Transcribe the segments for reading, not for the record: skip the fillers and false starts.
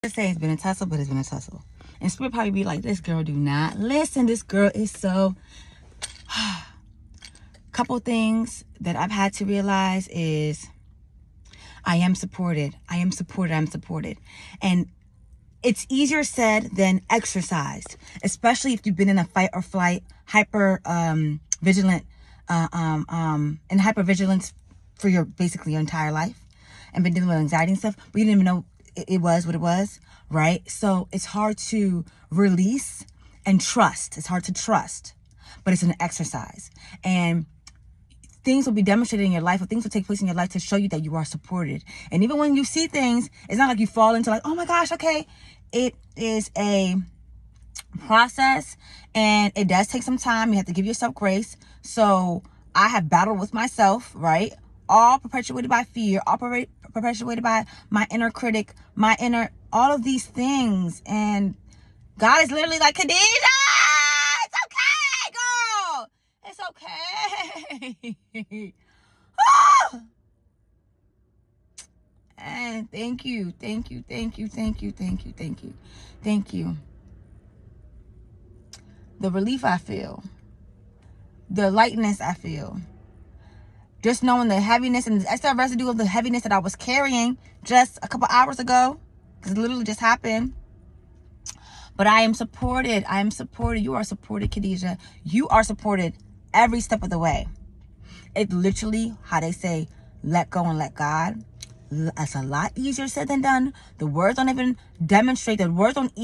Say it's been a tussle, but it's been a tussle. And Spirit probably be like, this girl do not listen. This girl is so... Couple things that I've had to realize is I am supported. I am supported. I'm supported. And it's easier said than exercised, especially if you've been in a fight or flight, vigilant, in hypervigilance for your basically your entire life, and been dealing with anxiety and stuff, but you didn't even know it was what it was, right? So it's hard to release and trust. It's hard to trust, but it's an exercise. And things will be demonstrated in your life, or things will take place in your life to show you that you are supported. And even when you see things, it's not like you fall into like, oh my gosh, okay. It is a process, and it does take some time. You have to give yourself grace. So I have battled with myself, right? All perpetuated by fear, all perpetuated by my inner critic, all of these things. And God is literally like, Khadijah, it's okay, girl. It's okay. Ah! And thank you. The relief I feel, the lightness I feel, just knowing the heaviness and the extra residue of the heaviness that I was carrying just a couple hours ago, because it literally just happened. But I am supported. I am supported. You are supported, Khadijah. You are supported every step of the way. It literally, how they say, let go and let God. That's a lot easier said than done. The words don't even demonstrate. The words don't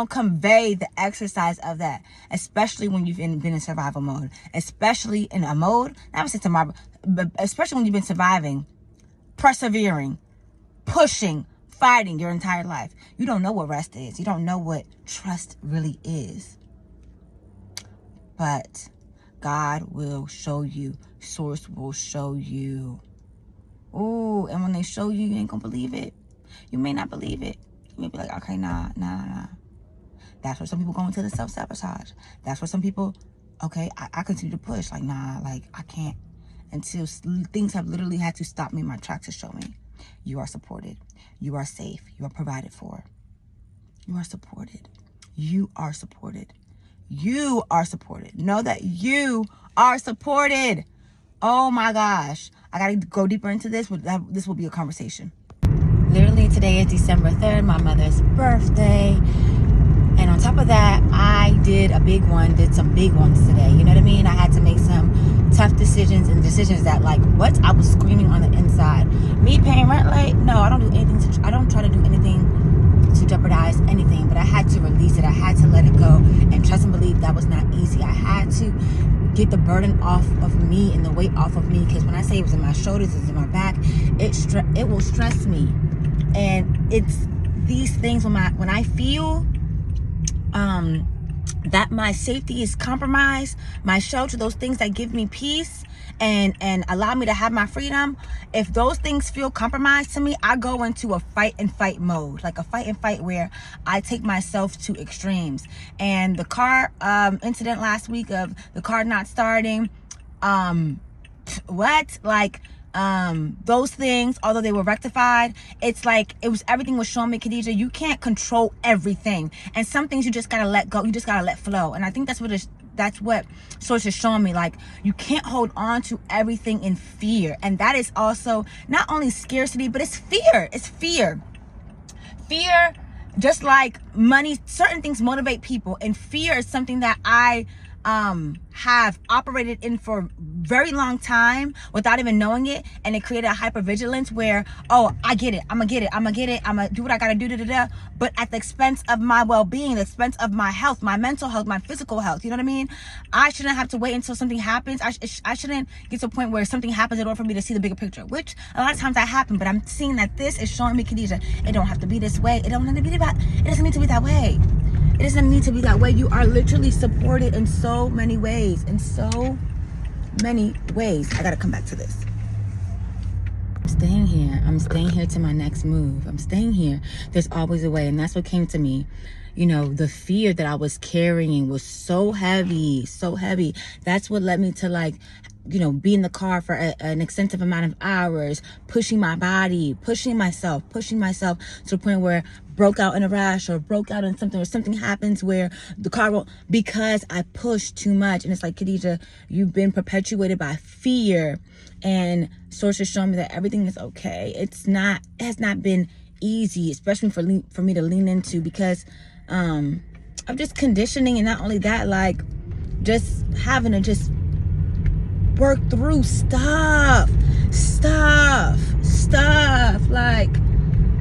convey the exercise of that, especially when you've been in survival mode, especially in a mode, not say tomorrow, but especially when you've been surviving, persevering, pushing, fighting your entire life. You don't know what rest is. You don't know what trust really is. But God will show you. Source will show you. Ooh, and when they show you, you ain't gonna believe it. You may not believe it. You may be like, okay, nah. That's where some people go into the self-sabotage. That's where some people, okay, I continue to push. Like, nah, like, I can't. Until things have literally had to stop me in my tracks to show me. You are supported. You are safe. You are provided for. You are supported. You are supported. You are supported. Know that you are supported. Oh my gosh. I got to go deeper into this. This will be a conversation. Literally today is December 3rd, my mother's birthday. And on top of that, I did some big ones today. You know what I mean? I had to make some tough decisions, and decisions that, like, what? I was screaming on the inside. Me paying rent late? No, I don't do anything. I don't try to do anything to jeopardize anything, but I had to release it. I had to let it go and trust and believe that was not easy. I had to get the burden off of me and the weight off of me, because when I say it was in my shoulders, it's in my back, it will stress me. And it's these things when I feel that my safety is compromised, my shelter, those things that give me peace and allow me to have my freedom, if those things feel compromised to me, I go into a fight and fight mode, like a fight and fight where I take myself to extremes. And the car incident last week of the car not starting, those things, although they were rectified, it's like everything was showing me, Khadijah, you can't control everything, and some things you just gotta let go. You just gotta let flow. And I think that's what Source is showing me. Like, you can't hold on to everything in fear, and that is also not only scarcity, but it's fear. It's fear. Just like money, certain things motivate people, and fear is something that I have operated in for a very long time without even knowing it, and it created a hypervigilance where, oh, I get it, I'm gonna do what I gotta do, but at the expense of my well-being, the expense of my health, my mental health, my physical health. You know what I mean? I shouldn't have to wait until something happens. I shouldn't get to a point where something happens in order for me to see the bigger picture, which a lot of times that happen. But I'm seeing that this is showing me, Khadijah, it don't have to be this way. It doesn't need to be that way. It doesn't need to be that way. You are literally supported in so many ways. I gotta come back to this. I'm staying here to my next move. I'm staying here. There's always a way. And that's what came to me. You know, the fear that I was carrying was so heavy. That's what led me to, like, be in the car for an extensive amount of hours, pushing my body, pushing myself to the point where broke out in a rash or broke out in something, or something happens where the car won't, because I pushed too much. And it's like, Khadijah, you've been perpetuated by fear, and source is showing me that everything is okay. It has not been easy, especially for me to lean into, because of just conditioning. And not only that, like just having to just work through stuff, like,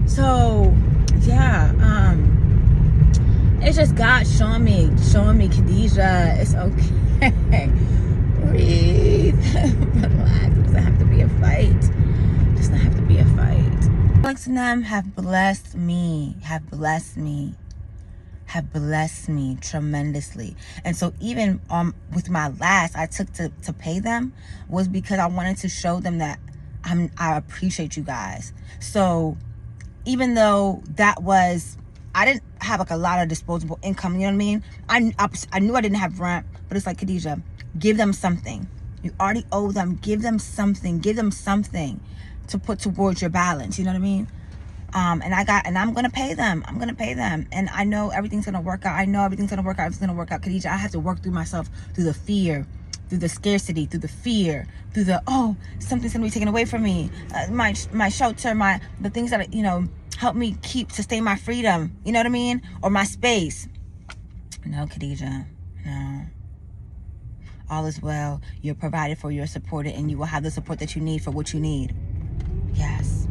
so yeah, it's just God showing me, Khadijah, it's okay. Breathe. Relax. It doesn't have to be a fight. It doesn't have to be a fight. Alex and them have blessed me tremendously. And so even with my last, I took to pay them, was because I wanted to show them that I appreciate you guys. So even though that was, I didn't have like a lot of disposable income, you know what I mean? I knew I didn't have rent, but it's like, Khadijah, give them something. You already owe them. Give them something to put towards your balance, you know what I mean? And I'm gonna pay them. And I know everything's gonna work out. Everything's gonna work out, Khadijah. I have to work through myself, through the fear, through the scarcity, through the fear, through the, oh, something's gonna be taken away from me. My shelter, the things that, help me sustain my freedom, you know what I mean? Or my space. No, Khadijah, no. All is well. You're provided for, you're supported, and you will have the support that you need for what you need. Yes.